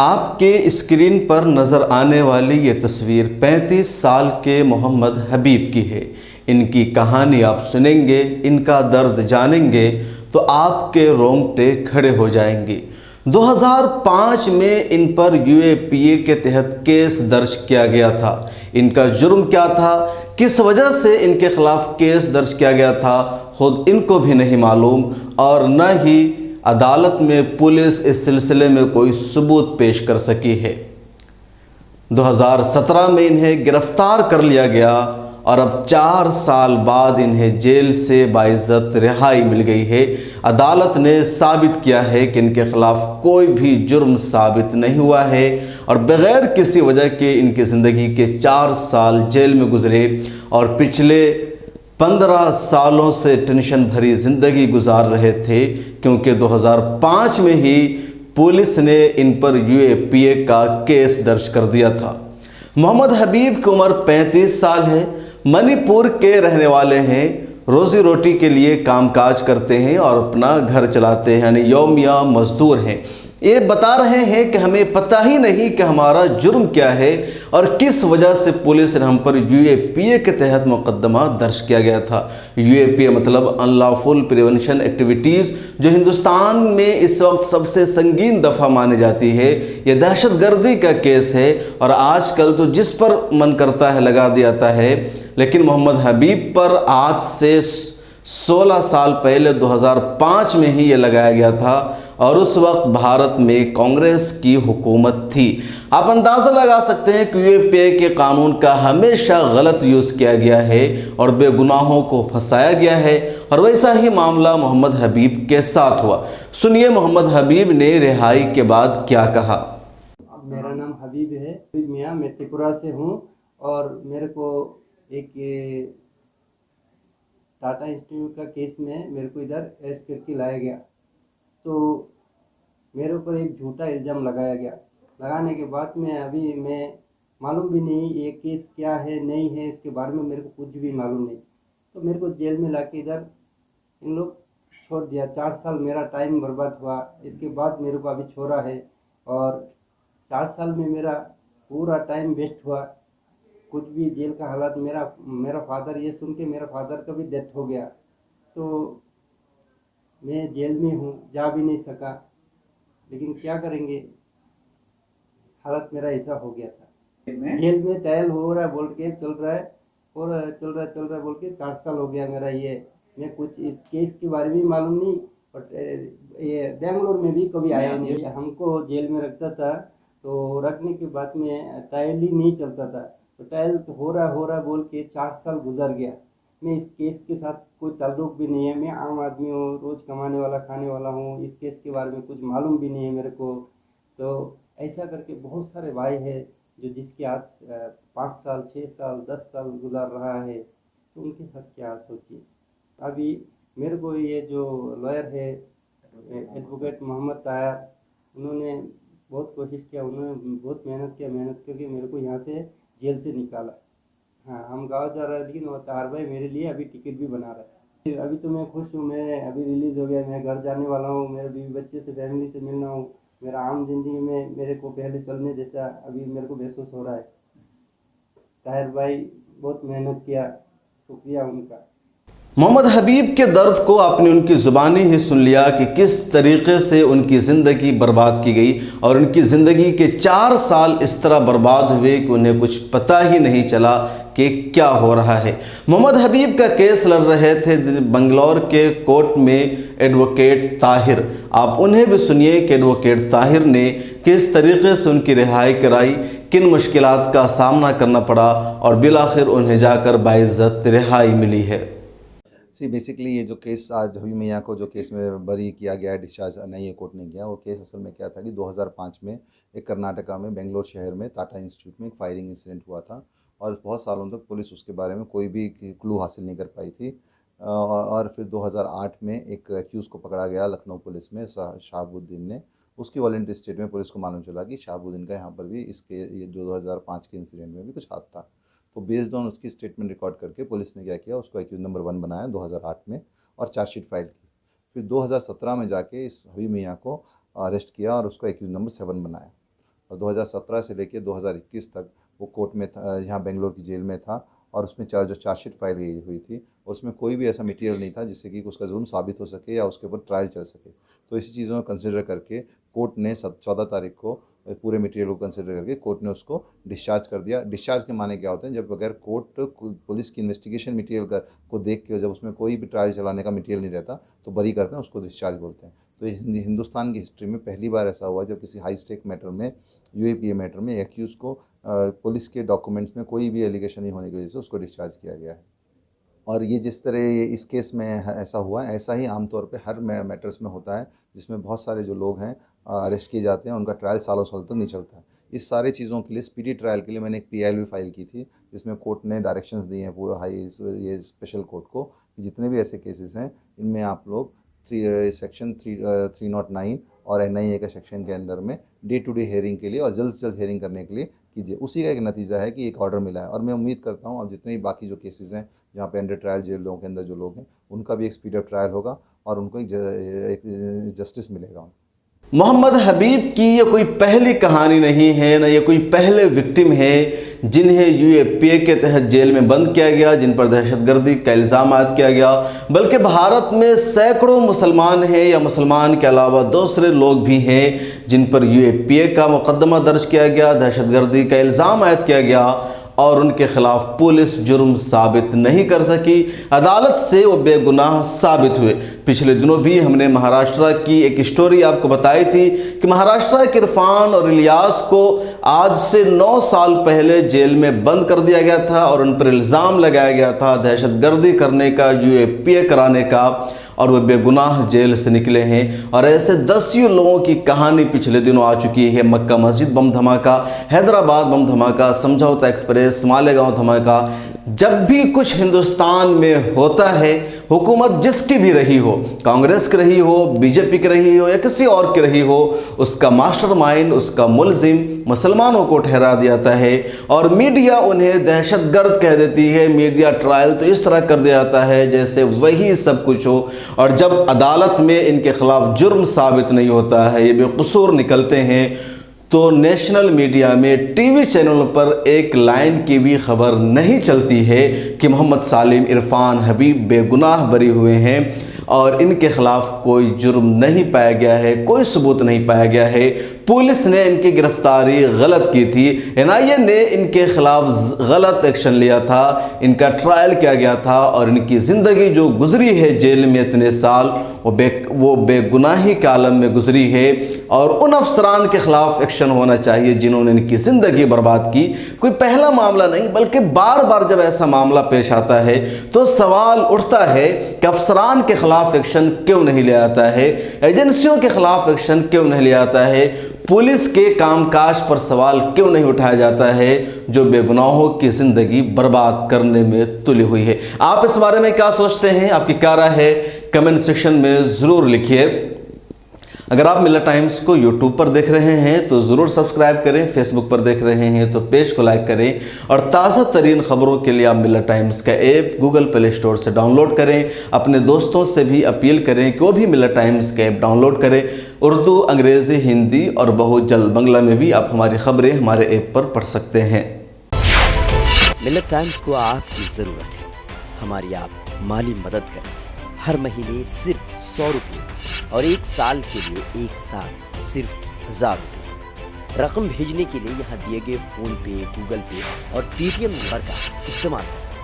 आपके स्क्रीन पर नज़र आने वाली ये तस्वीर 35 साल के मोहम्मद हबीब की है। इनकी कहानी आप सुनेंगे, इनका दर्द जानेंगे तो आपके रोंगटे खड़े हो जाएंगे। 2005 में इन पर यूएपीए के तहत केस दर्ज किया गया था। इनका जुर्म क्या था, किस वजह से इनके खिलाफ केस दर्ज किया गया था, खुद इनको भी नहीं मालूम और न ही अदालत में पुलिस इस सिलसिले में कोई सबूत पेश कर सकी है। 2017 में इन्हें गिरफ्तार कर लिया गया और अब 4 साल बाद इन्हें जेल से बाइज्जत रिहाई मिल गई है। अदालत ने साबित किया है कि इनके खिलाफ कोई भी जुर्म साबित नहीं हुआ है और बग़ैर किसी वजह के इनकी ज़िंदगी के 4 साल जेल में गुजरे और पिछले 15 सालों से टेंशन भरी ज़िंदगी गुजार रहे थे, क्योंकि 2005 में ही पुलिस ने इन पर यूएपीए का केस दर्ज कर दिया था। मोहम्मद हबीब की उम्र 35 साल है, मणिपुर के रहने वाले हैं, रोज़ी रोटी के लिए कामकाज करते हैं और अपना घर चलाते हैं, यानी यौमिया मजदूर हैं। ये बता रहे हैं कि हमें पता ही नहीं कि हमारा जुर्म क्या है और किस वजह से पुलिस ने हम पर यूएपीए के तहत मुकदमा दर्ज किया गया था। यूएपीए मतलब अनलॉफुल प्रिवेंशन एक्टिविटीज़, जो हिंदुस्तान में इस वक्त सबसे संगीन दफ़ा मानी जाती है। ये दहशतगर्दी का केस है और आजकल तो जिस पर मन करता है लगा दिया जाता है, लेकिन मोहम्मद हबीब पर आज से 16 साल पहले 2005 में ही ये लगाया गया था और उस वक्त भारत में कांग्रेस की हुकूमत थी। आप अंदाज़ा लगा सकते हैं कि यूएपीए के कानून का हमेशा गलत यूज़ किया गया है और बेगुनाहों को फंसाया गया है और वैसा ही मामला मोहम्मद हबीब के साथ हुआ। सुनिए मोहम्मद हबीब ने रिहाई के बाद क्या कहा। मेरा नाम हबीब है, हबीब मियाँ, मैं त्रिपुरा से हूँ और मेरे को एक टाटा इंस्टीट्यूट का केस में मेरे को इधर अरेस्ट करके लाया गया। तो मेरे ऊपर एक झूठा इल्ज़ाम लगाया गया। लगाने के बाद में अभी मैं मालूम भी नहीं ये केस क्या है नहीं है, इसके बारे में मेरे को कुछ भी मालूम नहीं। तो मेरे को जेल में लाके इधर इन लोग छोड़ दिया। 4 साल मेरा टाइम बर्बाद हुआ। इसके बाद मेरे को अभी छोड़ा है और 4 साल में मेरा पूरा टाइम वेस्ट हुआ। कुछ भी जेल का हालात, मेरा फादर, ये सुन के मेरा फादर का भी डेथ हो गया। तो मैं जेल में हूँ, जा भी नहीं सका, लेकिन क्या करेंगे, हालत मेरा ऐसा हो गया था। जेल में ट्रायल हो रहा है बोल के चल रहा है और चल रहा है बोल के 4 साल हो गया मेरा। ये मैं कुछ इस केस के बारे में मालूम नहीं और ये बेंगलोर में भी कभी आया नहीं। हमको जेल में रखता था तो रखने के बाद में ट्रायल ही नहीं चलता था, तो ट्रायल हो रहा बोल के 4 साल गुजर गया। मैं इस केस के साथ कोई ताल्लुक भी नहीं है। मैं आम आदमी हूँ, रोज़ कमाने वाला खाने वाला हूँ। इस केस के बारे में कुछ मालूम भी नहीं है मेरे को। तो ऐसा करके बहुत सारे भाई है जो जिसके आज 5 साल 6 साल 10 साल गुजार रहा है, तो उनके साथ क्या सोचिए। अभी मेरे को ये जो लॉयर है एडवोकेट मोहम्मद ताहिर, उन्होंने बहुत कोशिश किया, उन्होंने बहुत मेहनत करके मेरे को यहाँ से जेल से निकाला। हाँ, हम गाँव जा रहे हैं, लेकिन वो तार भाई मेरे लिए अभी टिकट भी बना रहा है। अभी तो मैं खुश हूँ, मैं अभी रिलीज़ हो गया, मैं घर जाने वाला हूँ, मेरे बीवी बच्चे से फैमिली से मिलना हूँ। मेरा आम जिंदगी में मेरे को पहले चलने जैसा अभी मेरे को महसूस हो रहा है। ताहिर भाई बहुत मेहनत किया, शुक्रिया उनका। मोहम्मद हबीब के दर्द को आपने उनकी ज़ुबानी ही सुन लिया कि किस तरीक़े से उनकी ज़िंदगी बर्बाद की गई और उनकी ज़िंदगी के 4 साल इस तरह बर्बाद हुए कि उन्हें कुछ पता ही नहीं चला कि क्या हो रहा है। मोहम्मद हबीब का केस लड़ रहे थे बंगलौर के कोर्ट में एडवोकेट ताहिर। आप उन्हें भी सुनिए कि एडवोकेट ताहिर ने किस तरीक़े से उनकी रिहाई कराई, किन मुश्किलात का सामना करना पड़ा और बिलाखिर उन्हें जाकर बाइज्जत रिहाई मिली है। बेसिकली ये जो केस आज हबीब मियाँ को जो केस में बरी किया गया है, डिस्चार्ज नहीं कोर्ट ने किया, वो केस असल में क्या था कि 2005 में एक कर्नाटका में बेंगलोर शहर में टाटा इंस्टीट्यूट में एक फायरिंग इंसिडेंट हुआ था और बहुत सालों तक पुलिस उसके बारे में कोई भी क्लू हासिल नहीं कर पाई थी। और फिर 2008 में एक एक्यूज़ को पकड़ा गया लखनऊ पुलिस में, शहाबुद्दीन ने। उसकी वॉलंटरी स्टेटमेंट पुलिस को मालूम चला कि शहाबुद्दीन का यहाँ पर भी इसके ये जो 2005 के इंसिडेंट में भी कुछ हाथ था। तो बेस्ड ऑन उसकी स्टेटमेंट रिकॉर्ड करके पुलिस ने क्या किया, उसको एक्यूज नंबर 1 बनाया 2008 में और चार्जशीट फाइल की। फिर 2017 में जाके इस हबीब मियाँ को अरेस्ट किया और उसको एक्यूज नंबर 7 बनाया। और 2017 से लेकर 2021 तक वो कोर्ट में था, यहाँ बेंगलोर की जेल में था, और उसमें जो चार्जशीट फाइल हुई थी उसमें कोई भी ऐसा मटेरियल नहीं था जिससे कि उसका जुर्म साबित हो सके या उसके ऊपर ट्रायल चल सके। तो इसी चीज़ों को कंसिडर करके कोर्ट ने 14 तारीख को पूरे मटेरियल को कंसिडर करके कोर्ट ने उसको डिस्चार्ज कर दिया। डिस्चार्ज के माने क्या होते हैं, जब अगर कोर्ट पुलिस की इन्वेस्टिगेशन मटेरियल को देख के जब उसमें कोई भी ट्रायल चलाने का मटेरियल नहीं रहता तो बरी करते हैं, उसको डिस्चार्ज बोलते हैं। तो हिंदुस्तान की हिस्ट्री में पहली बार ऐसा हुआ जब किसी हाई स्टेक मैटर में, यूएपीए मैटर में एक्यूज़ को पुलिस के डॉक्यूमेंट्स में कोई भी एलिगेशन नहीं होने की वजह से उसको डिस्चार्ज किया गया है। और ये जिस तरह इस केस में ऐसा हुआ है, ऐसा ही आमतौर पे हर मैटर्स में होता है जिसमें बहुत सारे जो लोग हैं अरेस्ट किए जाते हैं, उनका ट्रायल सालों साल तक नहीं चलता है। इस सारे चीज़ों के लिए स्पीडी ट्रायल के लिए मैंने एक PIL फाइल की थी जिसमें कोर्ट ने डायरेक्शंस दिए हैं पूरा ये स्पेशल कोर्ट को कि जितने भी ऐसे केसेस हैं इनमें आप लोग सेक्शन 309 और NIA के सेक्शन के अंदर में डे टू डे हेयरिंग के लिए और जल्द से जल्द हेयरिंग करने के लिए कीजिए। उसी का एक नतीजा है कि एक ऑर्डर मिला है, और मैं उम्मीद करता हूँ अब जितने भी बाकी जो केसेस हैं जहाँ पे अंडर ट्रायल जेलों के अंदर जो लोग हैं उनका भी एक स्पीड अप ट्रायल होगा और उनको एक जस्टिस मिलेगा। मोहम्मद हबीब की ये कोई पहली कहानी नहीं है, ना ये कोई पहले विक्टिम है जिन्हें UAPA के तहत जेल में बंद किया गया, जिन पर दहशतगर्दी का इल्ज़ाम आयद किया गया, बल्कि भारत में सैकड़ों मुसलमान हैं या मुसलमान के अलावा दूसरे लोग भी हैं जिन पर UAPA का मुकदमा दर्ज किया गया, दहशतगर्दी का इल्ज़ाम आयद किया गया और उनके खिलाफ पुलिस जुर्म साबित नहीं कर सकी, अदालत से वो बेगुनाह साबित हुए। पिछले दिनों भी हमने महाराष्ट्र की एक स्टोरी आपको बताई थी कि महाराष्ट्र के इरफान और इलियास को आज से 9 साल पहले जेल में बंद कर दिया गया था और उन पर इल्ज़ाम लगाया गया था दहशतगर्दी करने का, UAPA कराने का, और वह बेगुनाह जेल से निकले हैं। और ऐसे दसियों लोगों की कहानी पिछले दिनों आ चुकी है। मक्का मस्जिद बम धमाका, हैदराबाद बम धमाका, समझौता एक्सप्रेस, मालेगांव धमाका, जब भी कुछ हिंदुस्तान में होता है, हुकूमत जिसकी भी रही हो, कांग्रेस की रही हो, BJP की रही हो या किसी और की रही हो, उसका मास्टरमाइंड, उसका मुलजिम मुसलमानों को ठहरा दिया जाता है और मीडिया उन्हें दहशतगर्द कह देती है। मीडिया ट्रायल तो इस तरह कर दिया जाता है जैसे वही सब कुछ हो, और जब अदालत में इनके खिलाफ जुर्म साबित नहीं होता है, ये बेकसूर निकलते हैं, तो नेशनल मीडिया में TV चैनलों पर एक लाइन की भी खबर नहीं चलती है कि मोहम्मद सालिम, इरफान हबीब बेगुनाह बरी हुए हैं और इनके खिलाफ कोई जुर्म नहीं पाया गया है, कोई सबूत नहीं पाया गया है। पुलिस ने इनकी गिरफ्तारी गलत की थी, NIA ने इनके खिलाफ गलत एक्शन लिया था, इनका ट्रायल किया गया था और इनकी ज़िंदगी जो गुजरी है जेल में इतने साल, वो बेगुनाही के आलम में गुजरी है। और उन अफसरान के खिलाफ एक्शन होना चाहिए जिन्होंने इनकी ज़िंदगी बर्बाद की। कोई पहला मामला नहीं बल्कि बार बार जब ऐसा मामला पेश आता है तो सवाल उठता है कि अफसरान के खिलाफ एक्शन क्यों नहीं लिया जाता है, एजेंसियों के खिलाफ एक्शन क्यों नहीं लिया जाता है, पुलिस के कामकाज पर सवाल क्यों नहीं उठाया जाता है जो बेगुनाहों की ज़िंदगी बर्बाद करने में तुली हुई है। आप इस बारे में क्या सोचते हैं, आपकी क्या राय है, कमेंट सेक्शन में ज़रूर लिखिए। अगर आप मिल्लत टाइम्स को YouTube पर देख रहे हैं तो ज़रूर सब्सक्राइब करें, फेसबुक पर देख रहे हैं तो पेज को लाइक करें और ताज़ा तरीन ख़बरों के लिए आप मिल्लत टाइम्स का ऐप गूगल प्ले स्टोर से डाउनलोड करें। अपने दोस्तों से भी अपील करें कि वो भी मिल्लत टाइम्स का ऐप डाउनलोड करें। उर्दू, अंग्रेज़ी, हिंदी और बहुत जल्द बांग्ला में भी आप हमारी ख़बरें हमारे ऐप पर पढ़ सकते हैं। मिल्लत टाइम्स को आपकी ज़रूरत है, हमारी आप माली मदद करें। हर महीने सिर्फ 100 रुपये और 1 साल के लिए 1 साल सिर्फ 1000 रुपये। रकम भेजने के लिए यहाँ दिए गए फ़ोन पे, गूगल पे और पेटीएम नंबर का इस्तेमाल कर सकते हैं।